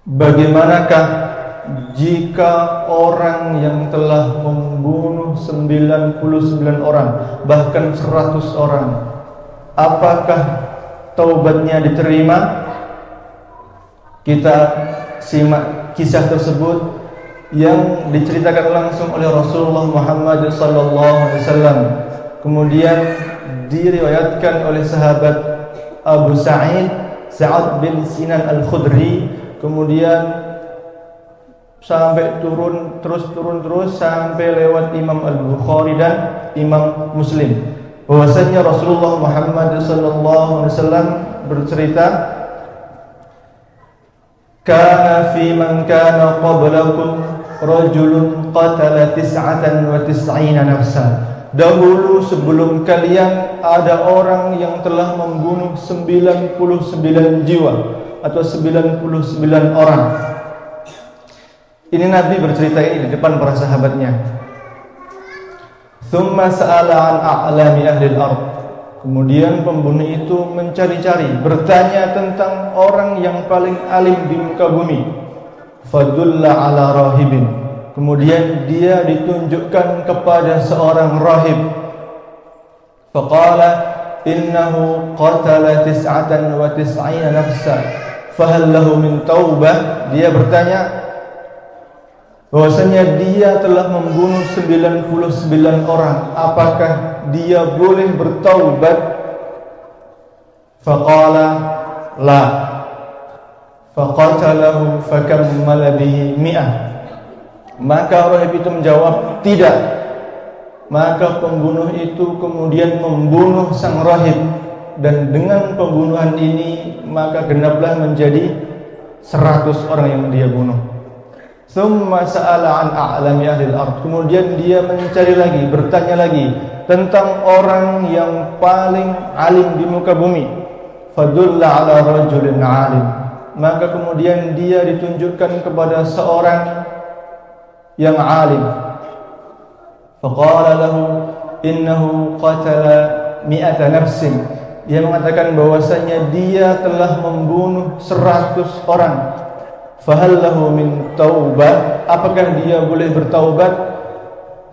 bagaimanakah jika orang yang telah membunuh 99 orang, bahkan 100 orang, apakah taubatnya diterima? Kita simak kisah tersebut yang diceritakan langsung oleh Rasulullah Muhammad SAW. Kemudian diriwayatkan oleh sahabat Abu Sa'ad bin Sinan Al-Khudri, kemudian sampai turun terus sampai lewat Imam Al-Bukhari dan Imam Muslim, bahwasanya Rasulullah Muhammad SAW bercerita, kana fi man kana qablakum rajulun qatala 99 nafsa. Dahulu sebelum kalian ada orang yang telah membunuh 99 jiwa atau 99 orang. Ini Nabi bercerita ini di depan para sahabatnya. Thumma sa'ala an a'lami ahli al-ard. Kemudian pembunuh itu mencari-cari, bertanya tentang orang yang paling alim di muka bumi. Fadulla ala rahibin. Kemudian dia ditunjukkan kepada seorang rahib. Faqala innahu qatala 99 nafsa. Fahal lahu min taubah? Dia bertanya bahwasanya dia telah membunuh 99 orang, apakah dia boleh bertaubat? Faqala la. Faqatalahu fakammala bihi 100. Maka rahib itu menjawab tidak. Maka pembunuh itu kemudian membunuh sang rahib, dan dengan pembunuhan ini maka genaplah menjadi 100 orang yang dia bunuh. Thumma sa'ala an a'lami ahli al-ard. Kemudian dia mencari lagi, bertanya lagi tentang orang yang paling alim di muka bumi. Fadulla ala rajulin alim. Maka kemudian dia ditunjukkan kepada seorang yang alim. Faqala lahu innahu qatala 100 nafsin. Dia mengatakan bahwasanya dia telah membunuh 100 orang. Fahal lahu min taubah? Apakah dia boleh bertaubat?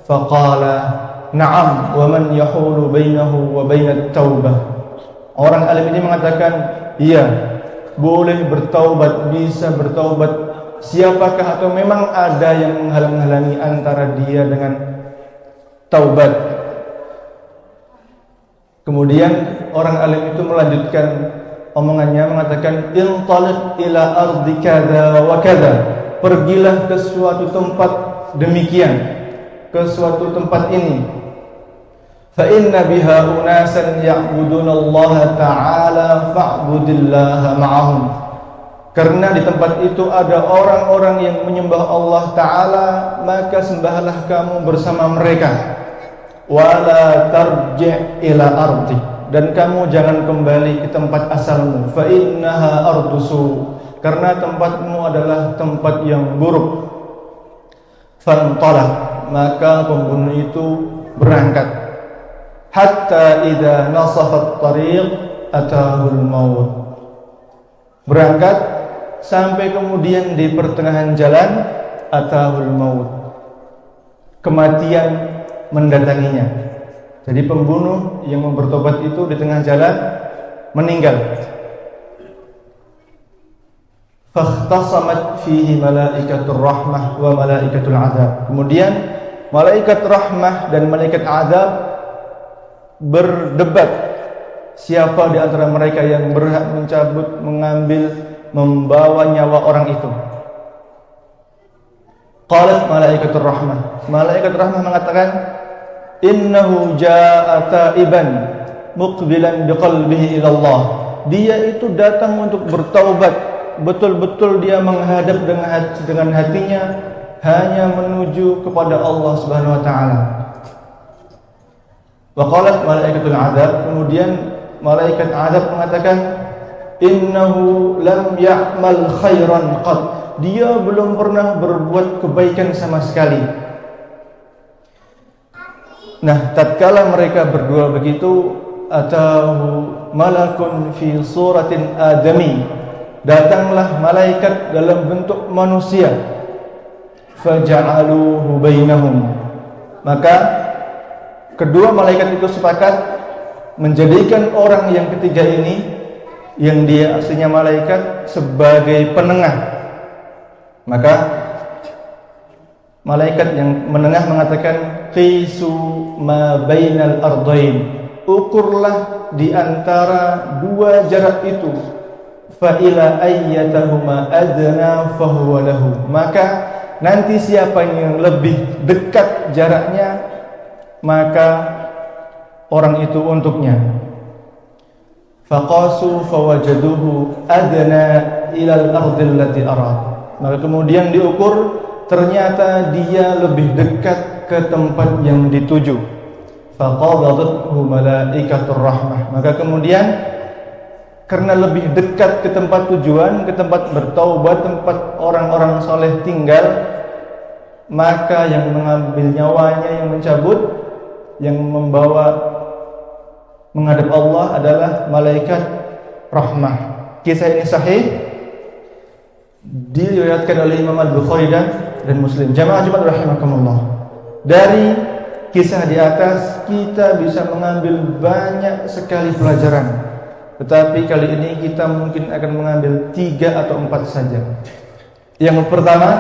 Faqala na'am wa man yahulu bainahu wa bainat taubah. Orang alim ini mengatakan, iya, boleh bertaubat, bisa bertaubat. Siapakah atau memang ada yang menghalang-halangi antara dia dengan taubat? Kemudian orang alim itu melanjutkan omongannya, mengatakan intaliq ila ardi kadza wa kadza. Pergilah ke suatu tempat demikian, ke suatu tempat ini. Fa inna biha unasan ya'buduna Allah ta'ala fa'budillaha ma'ahum. Karena di tempat itu ada orang-orang yang menyembah Allah Ta'ala, maka sembahlah kamu bersama mereka. Wala tarji' ila ardi. Dan kamu jangan kembali ke tempat asalmu. Fa innaha ardusu. Karena tempatmu adalah tempat yang buruk. Fantalaq. Maka pembunuh itu berangkat. Hatta idza nasafat tariq atahul maut. Berangkat sampai kemudian di pertengahan jalan atahul maut. Kematian mendatanginya. Jadi pembunuh yang mau bertobat itu di tengah jalan meninggal. Fakhtasamat fihi malaikatur rahmah wa malaikatul azab. Kemudian malaikat rahmah dan malaikat azab berdebat siapa di antara mereka yang berhak mencabut, mengambil, membawa nyawa orang itu. Qalat malaikatur rahmah. Malaikat rahmah mengatakan, innahu jaa'a taiban muqbilan biqalbihi ila Allah. Dia itu datang untuk bertaubat, betul-betul dia menghadap dengan hatinya hanya menuju kepada Allah Subhanahu wa taala. Wa qalat malaikatul azab. Kemudian malaikat azab mengatakan, innahu lam ya'mal khairan qad. Dia belum pernah berbuat kebaikan sama sekali. Nah, tatkala mereka berdua begitu, atahu malakun fi suratin adami. datanglah malaikat dalam bentuk manusia, faja'aluhu bainahum, maka kedua malaikat itu sepakat menjadikan orang yang ketiga ini, yang dia aslinya malaikat, sebagai penengah. Maka malaikat yang menengah mengatakan, qisu ma bainal ardain, ukurlah di antara dua jarak itu, fa ila ayyatahuma adna fahuwa lahu, maka nanti siapa yang lebih dekat jaraknya, maka orang itu untuknya. Faqasu fawajaduhu adna ila al-ardi allati arad, maka kemudian diukur, ternyata dia lebih dekat ke tempat yang dituju. Faqabadathu malaikatur rahmah, maka kemudian karena lebih dekat ke tempat tujuan, ke tempat bertaubat, tempat orang-orang soleh tinggal, maka yang mengambil nyawanya, yang mencabut, yang membawa menghadap Allah adalah malaikat rahmah. Kisah ini sahih, diriwayatkan oleh Imam Al-Bukhari dan Muslim. Jamaah Jumat rahimakumullah. Dari kisah di atas kita bisa mengambil banyak sekali pelajaran, tetapi kali ini kita mungkin akan mengambil 3 atau 4 saja. Yang pertama,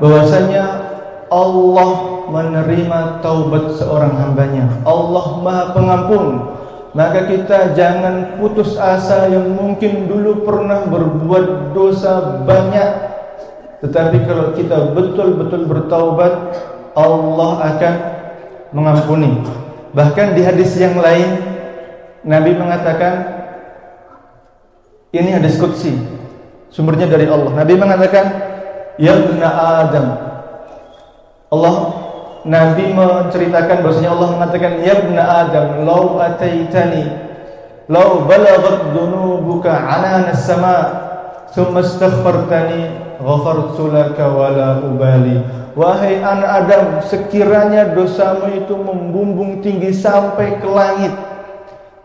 bahwasanya Allah menerima taubat seorang hambanya. Allah Maha Pengampun. Maka kita jangan putus asa yang mungkin dulu pernah berbuat dosa banyak, tetapi kalau kita betul-betul bertaubat, Allah akan mengampuni. Bahkan di hadis yang lain Nabi mengatakan, ini hadis qudsi, sumbernya dari Allah. Nabi mengatakan, ya ibna Adam, Nabi menceritakan bahwasanya Allah mengatakan, ya ibna Adam, law ataitani law balaghat dhunubuka anana as-sama' thumma astaghfartani ghafartu laka wala ubali. Wahai anak Adam, sekiranya dosamu itu membumbung tinggi sampai ke langit,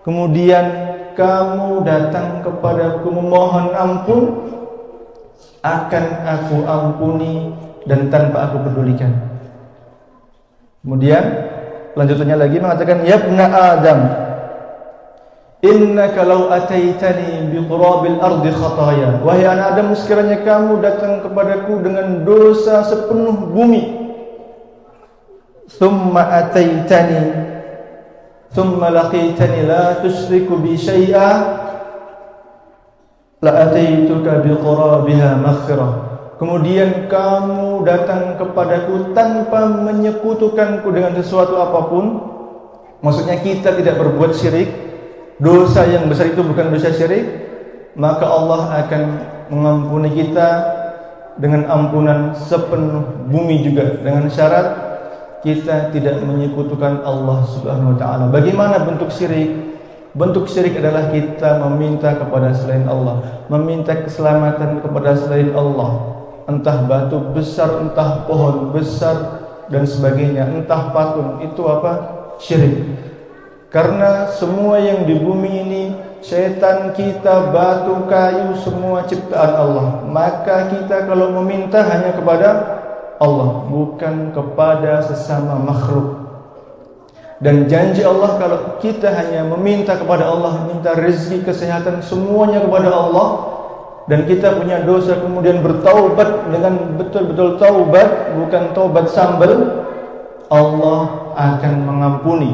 kemudian kamu datang kepadaku memohon ampun, akan aku ampuni dan tanpa aku pedulikan. Kemudian lanjutannya lagi mengatakan, ya ibna Adam, innaka law ataitani biqurabil ardi khataya. Wahai anak Adam, sekiranya kamu datang kepadaku dengan dosa sepenuh bumi, thumma ataitani thumma laqitani la tusyriku bi syai'a la ataituka biqurabiha maghfirah. Kemudian kamu datang kepadaku tanpa menyekutukanku dengan sesuatu apapun. Maksudnya kita tidak berbuat syirik. Dosa yang besar itu bukan dosa syirik, maka Allah akan mengampuni kita dengan ampunan sepenuh bumi juga, dengan syarat kita tidak menyekutukan Allah Subhanahu wa taala. Bagaimana bentuk syirik? Bentuk syirik adalah kita meminta kepada selain Allah, meminta keselamatan kepada selain Allah. Entah batu besar, entah pohon besar dan sebagainya, entah patung, itu apa? Syirik. Karena semua yang di bumi ini, setan, kita, batu, kayu, semua ciptaan Allah. Maka kita kalau meminta hanya kepada Allah, bukan kepada sesama makhluk. Dan janji Allah, kalau kita hanya meminta kepada Allah, minta rezeki, kesehatan, semuanya kepada Allah, dan kita punya dosa kemudian bertaubat dengan betul-betul taubat, bukan taubat sambal, Allah akan mengampuni.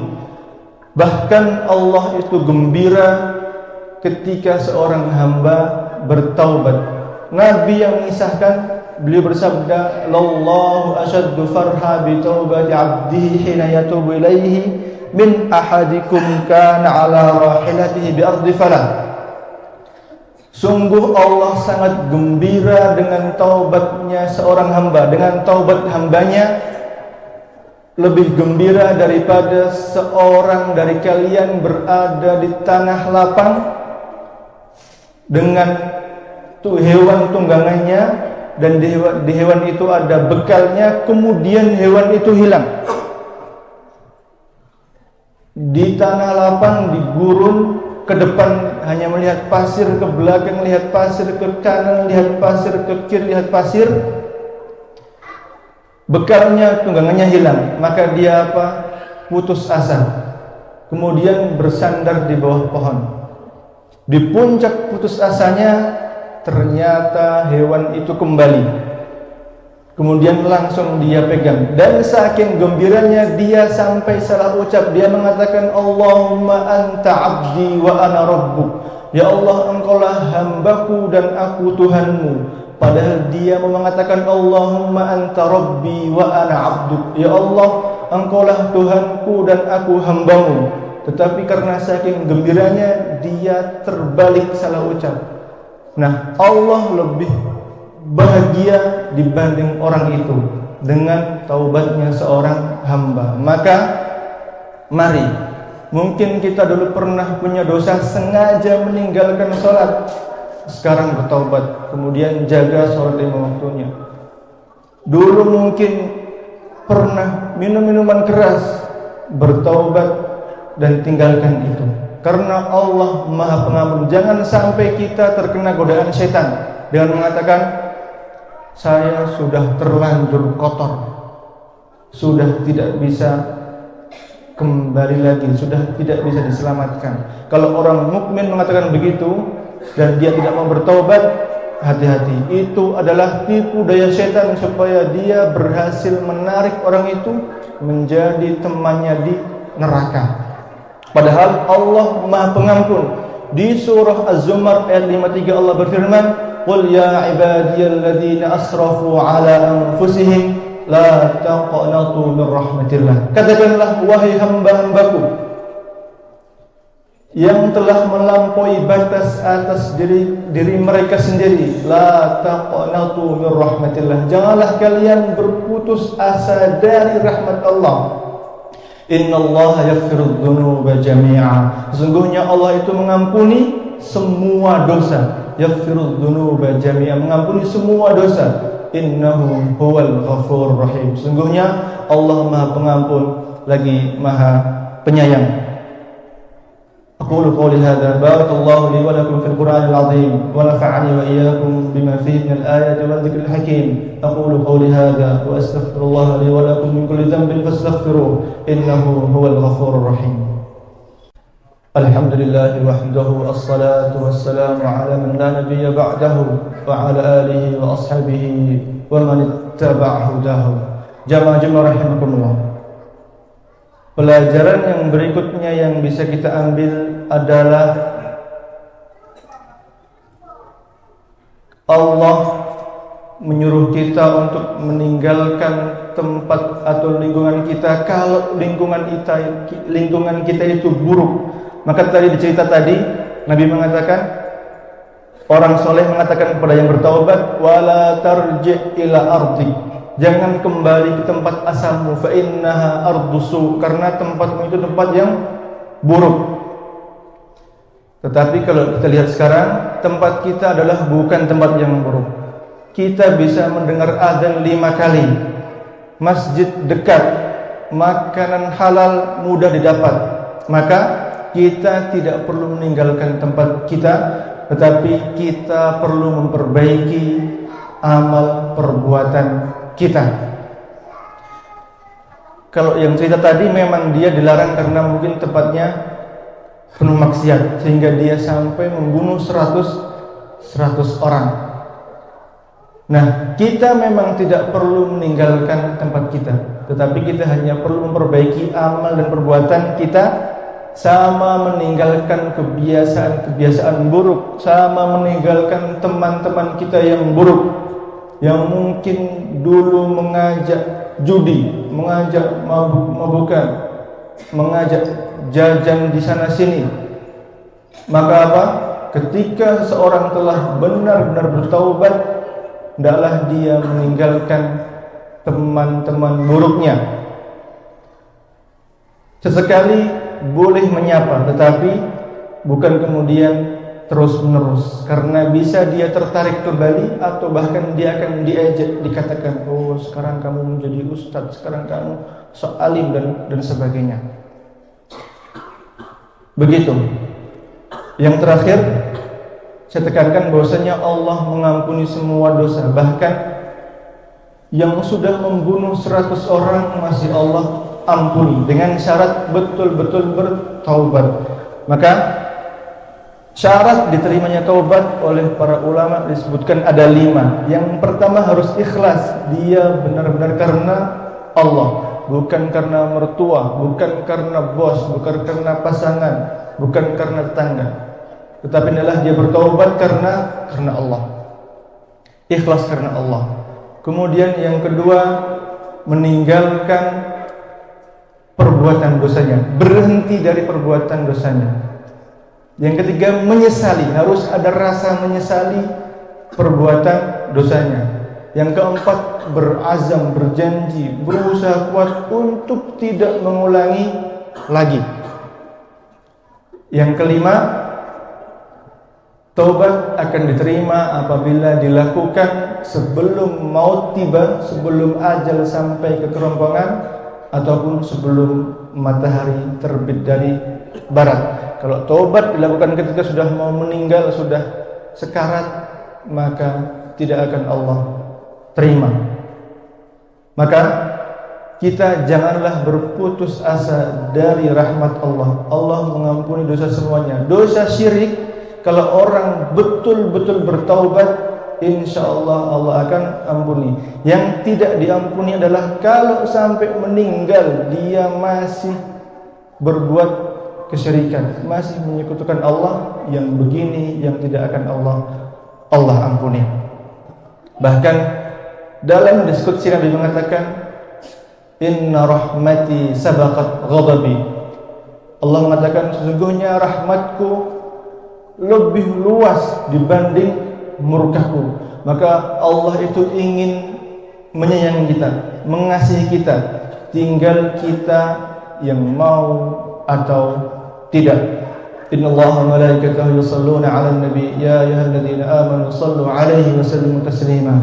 Bahkan Allah itu gembira ketika seorang hamba bertaubat. Nabi yang mengisahkan, beliau bersabda, "Lallahu asyaddu farha bi taubati 'abdihi hina yatubu ilaihi min ahadikum kana 'ala rahilatihi bi ardi falah." Sungguh Allah sangat gembira dengan taubatnya seorang hamba, dengan taubat hambanya, lebih gembira daripada seorang dari kalian berada di tanah lapang dengan hewan tunggangannya, dan di hewan itu ada bekalnya, kemudian hewan itu hilang. Di tanah lapang, di gurun, ke depan hanya melihat pasir, ke belakang lihat pasir, ke kanan lihat pasir, ke kiri lihat pasir, bekalnya, tunggangannya hilang, maka dia apa? Putus asa. Kemudian bersandar di bawah pohon. Di puncak putus asanya ternyata hewan itu kembali. Kemudian langsung dia pegang, dan saking gembiranya dia sampai salah ucap. Dia mengatakan, Allahumma anta abdi wa ana rabbuk. Ya Allah, engkaulah hambaku dan aku Tuhanmu. Padahal dia mau mengatakan, Allahumma anta rabbi wa ana abduk. Ya Allah, engkaulah Tuhanku dan aku hambamu. Tetapi karena saking gembiranya dia terbalik salah ucap. Nah, Allah lebih bahagia dibanding orang itu dengan taubatnya seorang hamba. Maka mari, mungkin kita dulu pernah punya dosa sengaja meninggalkan sholat, sekarang bertaubat, kemudian jaga sholat 5 waktunya. Dulu mungkin pernah minum minuman keras, bertaubat dan tinggalkan itu, karena Allah Maha Pengampun. Jangan sampai kita terkena godaan setan dengan mengatakan, saya sudah terlanjur kotor, sudah tidak bisa kembali lagi, sudah tidak bisa diselamatkan. Kalau orang mukmin mengatakan begitu dan dia tidak mau bertaubat, hati-hati, itu adalah tipu daya setan supaya dia berhasil menarik orang itu menjadi temannya di neraka. Padahal Allah Maha Pengampun. Di surah Az-Zumar ayat 53 Allah berfirman, Qul ya ibadiyalladzina asrafu ala anfusihim la taqnatu min rahmatillah. Katakanlah, wahai hamba-hambaku yang telah melampaui batas atas diri mereka sendiri, la taqnatu min rahmatillah. Janganlah kalian berputus asa dari rahmat Allah. Innallaha yaghfiru dzunuba jami'a. Sesungguhnya Allah itu mengampuni semua dosa. Yaghfiru dzunuba jami'a, mengampuni semua dosa. Innahu huwal ghafurur rahim. Sesungguhnya Allah Maha Pengampun lagi Maha Penyayang. Aqulu qawli hadza, barakallahu li wa lakum fil Qur'anil 'azim wa nafa'ani wa iyyakum bima fihi minal ayati wa dzikril hakim. Aqulu qawli hadza wa astaghfirullah li wa lakum min kulli dhanbin fastaghfiruhu innahu huwal ghafurur rahim. Alhamdulillah wahdahu, assalatu wassalamu ala man la nabiyya ba'dahu wa ala alihi wa ashabihi wa man ittaba'a hudahu. Jamaah rahimakumullah. Pelajaran yang berikutnya yang bisa kita ambil adalah Allah menyuruh kita untuk meninggalkan tempat atau lingkungan kita kalau lingkungan kita itu buruk. Maka tadi dicerita tadi, Nabi mengatakan, orang soleh mengatakan kepada yang bertaubat, wala tarji' ila ardi, jangan kembali ke tempat asalmu, fa innaha ardusu, karena tempatmu itu tempat yang buruk. Tetapi kalau kita lihat sekarang, tempat kita adalah bukan tempat yang buruk. Kita bisa mendengar azan 5 kali, masjid dekat, makanan halal mudah didapat. Maka kita tidak perlu meninggalkan tempat kita, tetapi kita perlu memperbaiki amal perbuatan kita. Kalau yang cerita tadi memang dia dilarang karena mungkin tempatnya penuh maksiat, sehingga dia sampai membunuh 100 orang. Nah, kita memang tidak perlu meninggalkan tempat kita, tetapi kita hanya perlu memperbaiki amal dan perbuatan kita, sama meninggalkan kebiasaan-kebiasaan buruk, sama meninggalkan teman-teman kita yang buruk, yang mungkin dulu mengajak judi, mengajak mabuk-mabukan, mengajak jajan di sana sini. Maka apa? Ketika seorang telah benar-benar bertaubat, hendaklah dia meninggalkan teman-teman buruknya. Sesekali boleh menyapa, tetapi bukan kemudian terus-menerus, karena bisa dia tertarik kembali, atau bahkan dia akan diajak, dikatakan, oh sekarang kamu menjadi ustadz, sekarang kamu sok alim dan sebagainya. Begitu. Yang terakhir, saya tekankan bahwasanya Allah mengampuni semua dosa, bahkan yang sudah membunuh 100 orang masih Allah ampuni dengan syarat betul-betul bertaubat. Maka syarat diterimanya taubat oleh para ulama disebutkan ada 5. Yang pertama harus ikhlas, dia benar-benar karena Allah, bukan karena mertua, bukan karena bos, bukan karena pasangan, bukan karena tetangga, tetapi adalah dia bertaubat karena Allah, ikhlas karena Allah. Kemudian yang kedua, meninggalkan perbuatan dosanya, berhenti dari perbuatan dosanya. Yang ketiga, menyesali, harus ada rasa menyesali perbuatan dosanya. Yang keempat, berazam, berjanji, berusaha kuat untuk tidak mengulangi lagi. Yang kelima, taubat akan diterima apabila dilakukan sebelum maut tiba, sebelum ajal sampai ke kerongkongan, ataupun sebelum matahari terbit dari barat. Kalau taubat dilakukan ketika sudah mau meninggal, sudah sekarat, maka tidak akan Allah terima. Maka kita janganlah berputus asa dari rahmat Allah. Allah mengampuni dosa semuanya. Dosa syirik, kalau orang betul-betul bertaubat, insya Allah Allah akan ampuni. Yang tidak diampuni adalah kalau sampai meninggal dia masih berbuat kesyirikan, masih menyekutukan Allah, yang begini yang tidak akan Allah ampuni. Bahkan dalam diskusi Nabi mengatakan, inna rahmati sabaqat ghadabi. Allah mengatakan sesungguhnya rahmatku lebih luas dibanding murkaku. Maka Allah itu ingin menyayangi kita, mengasihi kita, tinggal kita yang mau atau tidak. Innallaha wa malaikatahu yusholluna 'alan nabi ya ayyuhalladzina amanu shallu 'alaihi wa sallimu taslima.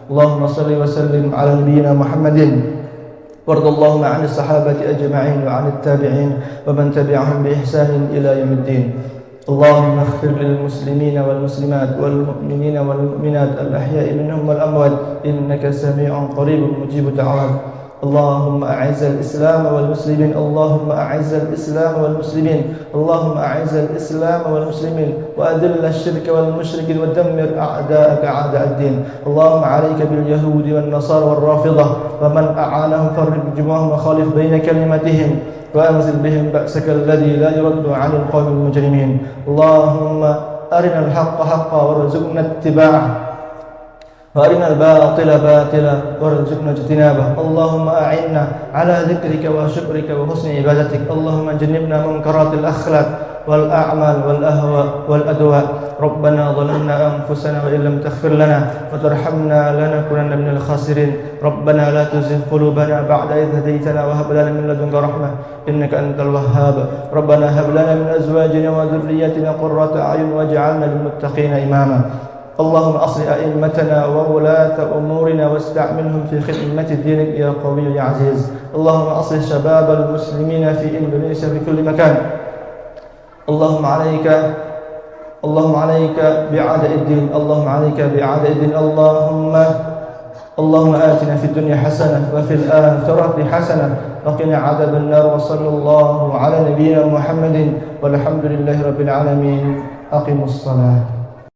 Allahumma shalli wa sallim 'ala nabiyyina Muhammadin warḍallahumma 'anil sahabati ajma'in wa 'anit tabi'in wa man tabi'ahum bi ihsanin ila yaumiddin. Allahumma ighfir lil muslimina wal muslimat wal mu'minina wal mu'minat al ahya'i minhum wal amwat innaka samii'un qaribun mujibud da'awat. اللهم أعز الإسلام والمسلمين اللهم أعز الإسلام والمسلمين اللهم أعز الإسلام والمسلمين وأذل الشرك والمشركين ودمر أعداءك أعداء الدين اللهم عليك باليهود والنصارى والرافضة ومن أعانهم فرق جمعهم وخالف بين كلمتهم وأنزل بهم بأسك الذي لا يرد عن القوم المجرمين اللهم أرنا الحق حقا وارزقنا اتباعه وأرنا الباطل باطلا وارزقنا اجتنابه اللهم أعنا على ذكرك وشكرك وحسن عبادتك اللهم جنبنا منكرات الأخلاق والأعمال والأهواء والأدواء ربنا ظلمنا أنفسنا وإن لم تغفر لنا وترحمنا لنكونن من الخاسرين ربنا لا تزغ قلوبنا بعد إذ هديتنا وهب لنا من لدنك رحمة إنك أنت الوهاب ربنا هب لنا من أزواجنا وذرياتنا قرة أعين واجعلنا للمتقين إماما اللهم أصلح أئمتنا وولاة أمورنا واستعملهم في خدمة دينك يا قوي يا عزيز اللهم أصلح شباب المسلمين في إندونيسيا في كل مكان اللهم عليك بأعداء الدين اللهم عليك بأعداء الدين اللهم آتنا في الدنيا حسنة وفي الآخرة حسنة وقنا عذاب النار وصلى الله على نبينا محمد والحمد لله رب العالمين أقيموا الصلاة